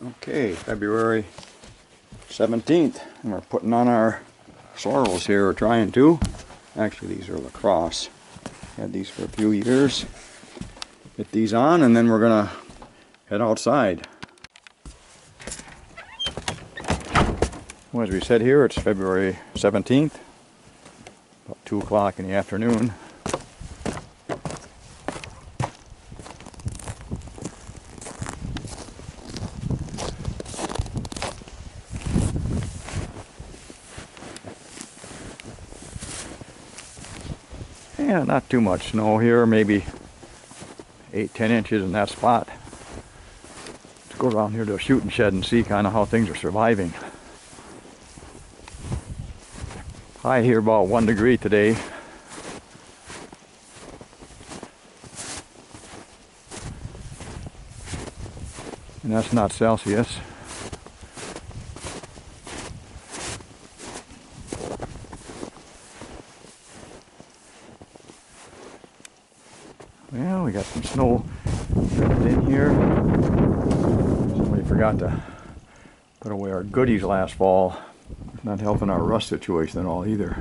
Okay, February 17th, and we're putting on our sorrels here, or trying to. Actually, these are lacrosse. Had these for a few years. Get these on, and then we're gonna head outside. Well, as we said here, it's February 17th, about 2 o'clock in the afternoon. Yeah, not too much snow here, maybe 8-10 inches in that spot. Let's go around here to a shooting shed and see kind of how things are surviving. High here about 1 degree today. And that's not Celsius. Well, we got some snow in here. Somebody forgot to put away our goodies last fall. Not helping our rust situation at all either.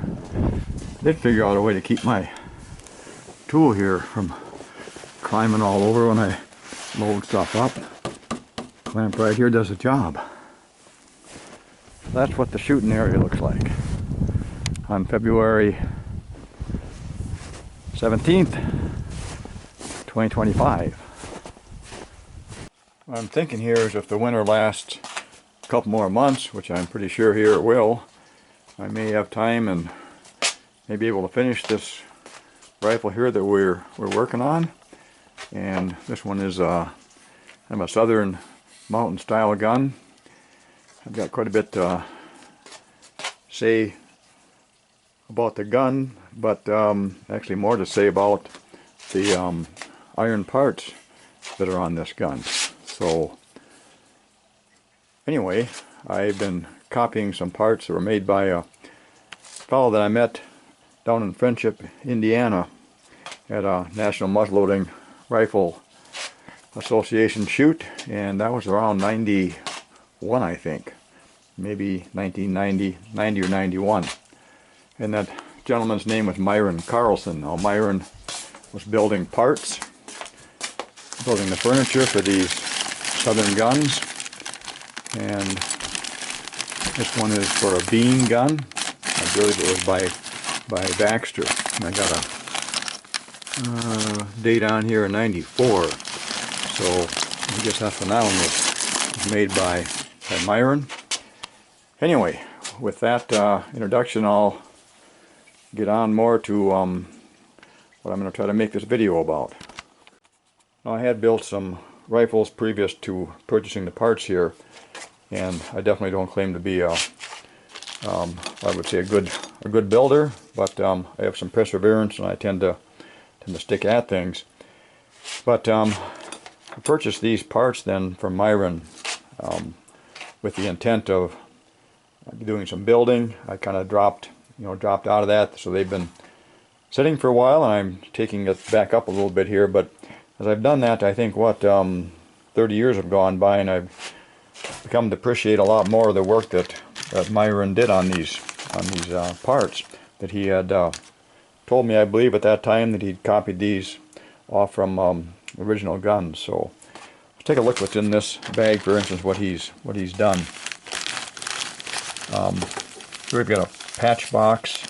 I did figure out a way to keep my tool here from climbing all over when I load stuff up. Clamp right here does the job. That's what the shooting area looks like on February 17th, 2025. What I'm thinking here is if the winter lasts a couple more months, which I'm pretty sure here it will, I may have time and may be able to finish this rifle here that we're working on. And this one is kind of a southern mountain style gun. I've got quite a bit to say about the gun, but actually more to say about the iron parts that are on this gun. So anyway, I've been copying some parts that were made by a fellow that I met down in Friendship, Indiana at a National Muzzleloading Rifle Association shoot, and that was around 91, I think, maybe 1990, 90 or 91. And that gentleman's name was Myron Carlson. Now Myron was building parts, building the furniture for these southern guns, and this one is for a bean gun. I believe it was by Baxter, and I got a date on here in 94. So I guess that's when that one was made by Myron. Anyway, with that introduction, I'll get on more to what I'm going to try to make this video about. Now, I had built some rifles previous to purchasing the parts here, and I definitely don't claim to be I would say a good builder, but I have some perseverance and I tend to stick at things. But I purchased these parts then from Myron with the intent of doing some building. I kind of dropped out of that, so they've been sitting for a while, and I'm taking it back up a little bit here. But as I've done that, I think 30 years have gone by, and I've become to appreciate a lot more of the work that Myron did on these parts. That he had told me, I believe at that time, that he'd copied these off from original guns. So let's take a look what's in this bag, for instance, what he's done. Here we've got a patch box,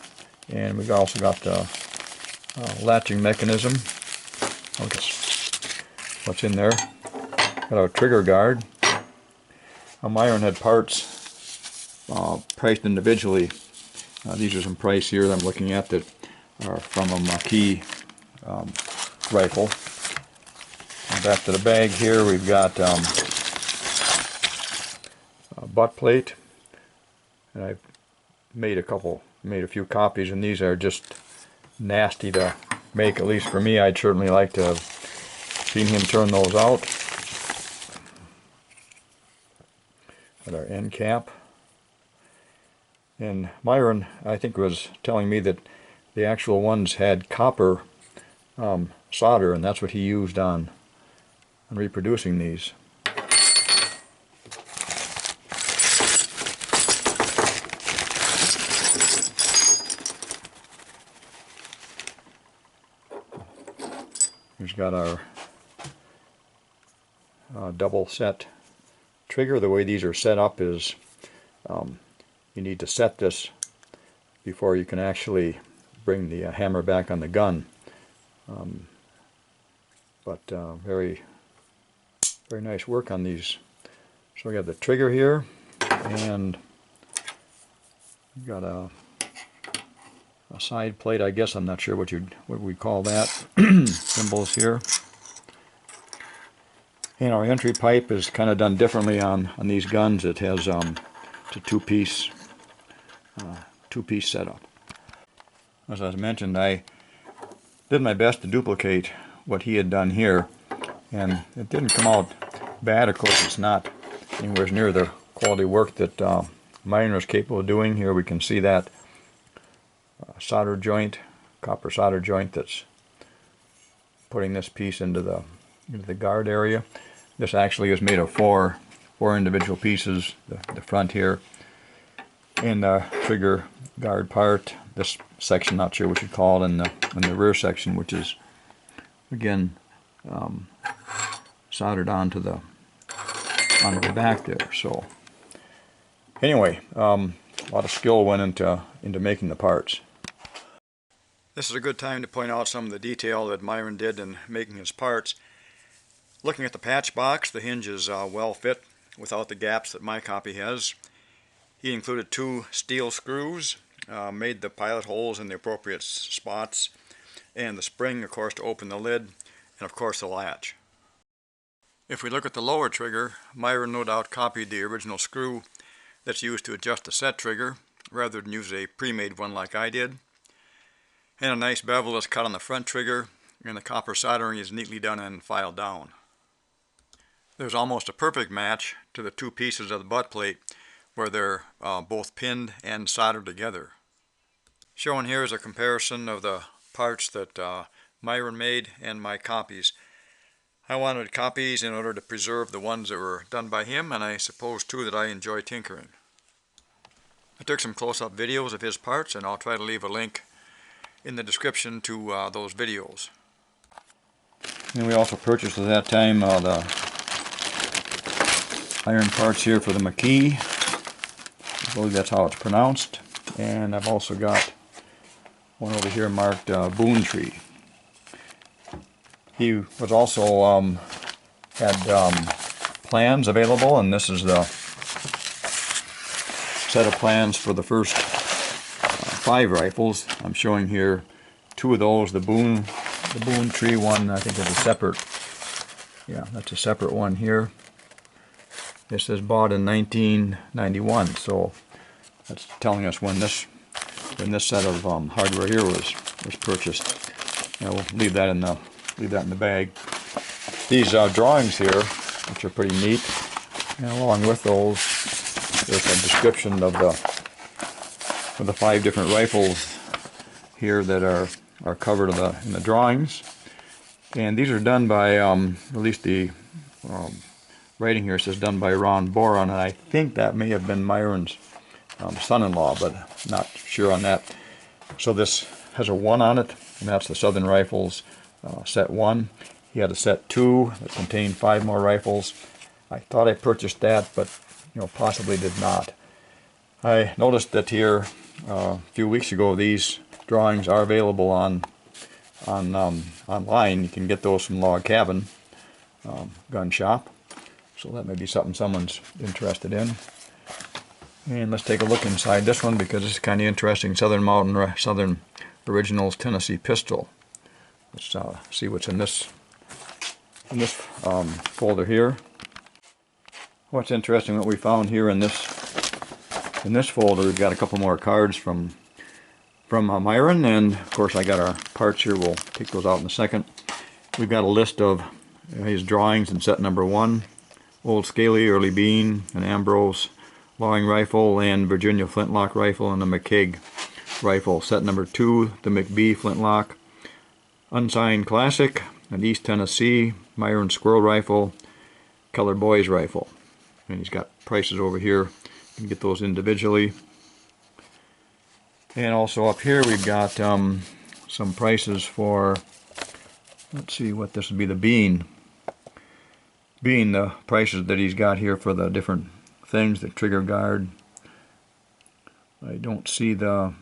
and we've also got the latching mechanism. Look at what's in there. Got a trigger guard. Myron had parts priced individually. These are some price here that I'm looking at that are from a Maquis rifle. And back to the bag here, we've got a butt plate, and I've made a few copies, and these are just nasty to make. At least for me, I'd certainly like to have seen him turn those out. Got our end cap. And Myron, I think, was telling me that the actual ones had copper solder, and that's what he used on reproducing these. He's got our double set trigger. The way these are set up is you need to set this before you can actually bring the hammer back on the gun. But very nice work on these. So we have the trigger here, and we've got a side plate, I guess. I'm not sure what we call that. Symbols here. And our entry pipe is kind of done differently on these guns. It has it's a two-piece setup. As I mentioned, I did my best to duplicate what he had done here, and it didn't come out bad. Of course, it's not anywhere near the quality work that Myron was capable of doing. Here we can see that solder joint, copper solder joint, that's putting this piece into the guard area. This actually is made of four individual pieces. The front here, and the trigger guard part. This section, not sure what you call it, and the rear section, which is again soldered onto the back there. So anyway, a lot of skill went into making the parts. This is a good time to point out some of the detail that Myron did in making his parts. Looking at the patch box, the hinge is well fit without the gaps that my copy has. He included 2 steel screws, made the pilot holes in the appropriate spots, and the spring, of course, to open the lid, and of course the latch. If we look at the lower trigger, Myron no doubt copied the original screw that's used to adjust the set trigger, rather than use a pre-made one like I did. And a nice bevel is cut on the front trigger, and the copper soldering is neatly done and filed down. There's almost a perfect match to the 2 pieces of the butt plate, where they're both pinned and soldered together. Shown here is a comparison of the parts that Myron made and my copies. I wanted copies in order to preserve the ones that were done by him, and I suppose too that I enjoy tinkering. I took some close-up videos of his parts, and I'll try to leave a link in the description to those videos. And we also purchased at that time the iron parts here for the McKee. I believe that's how it's pronounced. And I've also got one over here marked Boone Tree. He was also had plans available, and this is the set of plans for the first 5 rifles. I'm showing here 2 of those. The Boone Tree one, I think, is a separate. Yeah, that's a separate one here. This is bought in 1991, so that's telling us when this set of hardware here was purchased. And we'll leave that in the bag. These drawings here, which are pretty neat, and along with those, there's a description of the 5 different rifles here that are covered in the drawings. And these are done by, at least the writing here says done by Ron Boron, and I think that may have been Myron's son-in-law, but not sure on that. So this has a 1 on it, and that's the Southern Rifles set 1. He had a set 2 that contained 5 more rifles. I thought I purchased that, but possibly did not. I noticed that here a few weeks ago these drawings are available online. You can get those from Log Cabin Gun Shop. So that may be something someone's interested in. And let's take a look inside this one, because this is kind of interesting. Southern Originals Tennessee pistol. Let's see what's in this folder here. What's interesting, what we found here in this folder, we've got a couple more cards from Myron, and of course I got our parts here. We'll take those out in a second. We've got a list of his drawings in set number 1. Old Scaly, Early Bean, an Ambrose Lawing rifle, and Virginia flintlock rifle, and a McKeag rifle. Set number 2, the McBee flintlock, Unsigned Classic, an East Tennessee Myron squirrel rifle, Colored Boys rifle. And he's got prices over here. You can get those individually. And also up here we've got some prices for let's see what this would be, the bean, the prices that he's got here for the different things, the trigger guard. I don't see the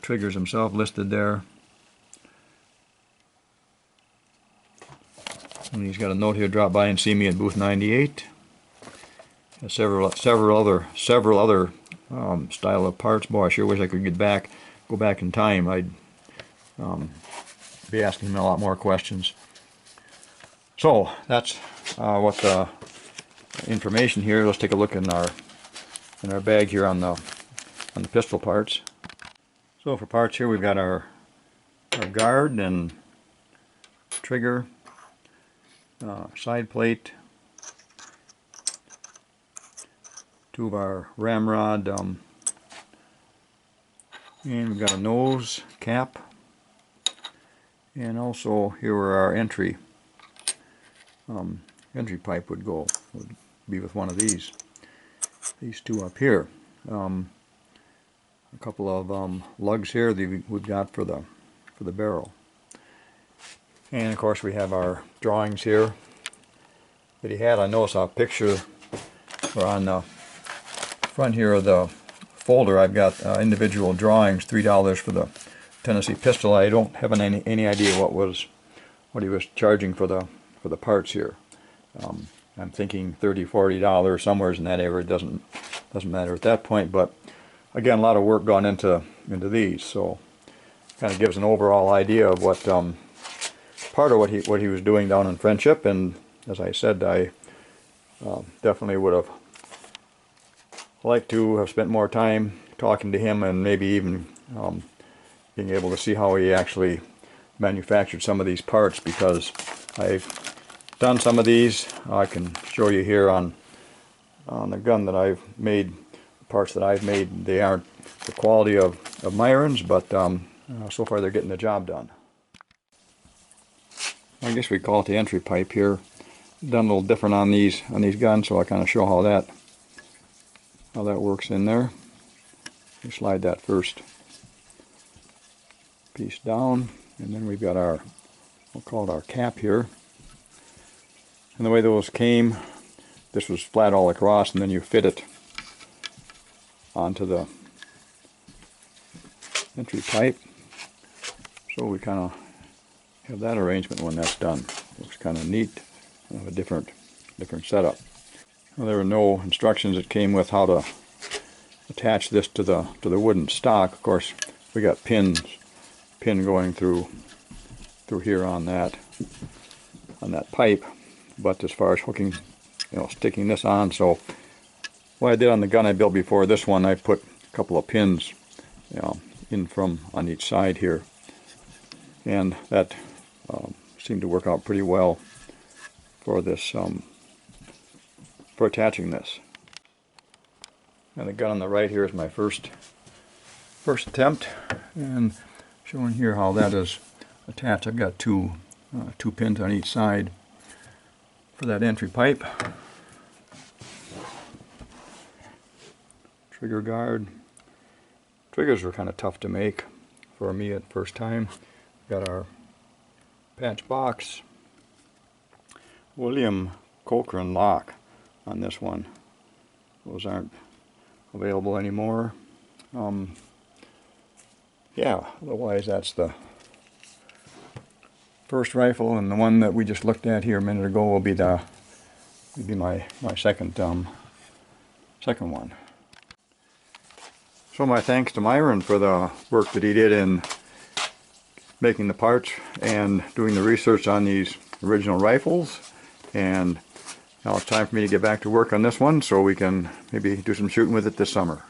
triggers themselves listed there. And he's got a note here: drop by and see me at booth 98. Several other style of parts. Boy, I sure wish I could go back in time. I'd be asking him a lot more questions. So that's what the information here. Let's take a look in our bag here on the pistol parts. So for parts here, we've got our guard and trigger, side plate, two of our ramrod, and we've got a nose cap, and also here where our entry pipe would be with one of these two up here. A couple of lugs here that we've got for the barrel, and of course we have our drawings here that he had. I noticed a picture, or on the front here of the folder I've got individual drawings, $3 for the Tennessee pistol. I don't have any idea what he was charging for the parts here. I'm thinking $30, $40, somewhere in that area. It doesn't matter at that point, but again, a lot of work gone into these, so kind of gives an overall idea of what part of what he was doing down in Friendship. And as I said, I definitely would have liked to have spent more time talking to him, and maybe even being able to see how he actually manufactured some of these parts, because I've done some of these. I can show you here on the gun that I've made, the parts that I've made. They aren't the quality of Myron's, but so far they're getting the job done. I guess we call it the entry pipe here. Done a little different on these guns, so I kind of show how that works in there. We slide that first piece down, and then we've got our, we'll call it our cap here. And the way those came, this was flat all across, and then you fit it onto the entry pipe. So we kind of have that arrangement when that's done. Looks kind of neat. A different setup. Well, there were no instructions that came with how to attach this to the wooden stock. Of course, we got pin going through here on that pipe. But as far as hooking, sticking this on, so what I did on the gun I built before this one, I put a couple of pins, in from on each side here, and that seemed to work out pretty well for this, for attaching this. And the gun on the right here is my first attempt, and showing here how that is attached. I've got two pins on each side for that entry pipe. Trigger guard. Triggers were kind of tough to make for me at first time. Got our patch box. William Cochran lock on this one. Those aren't available anymore. Yeah, otherwise that's the first rifle, and the one that we just looked at here a minute ago will be my second one. So my thanks to Myron for the work that he did in making the parts and doing the research on these original rifles. And now it's time for me to get back to work on this one, so we can maybe do some shooting with it this summer.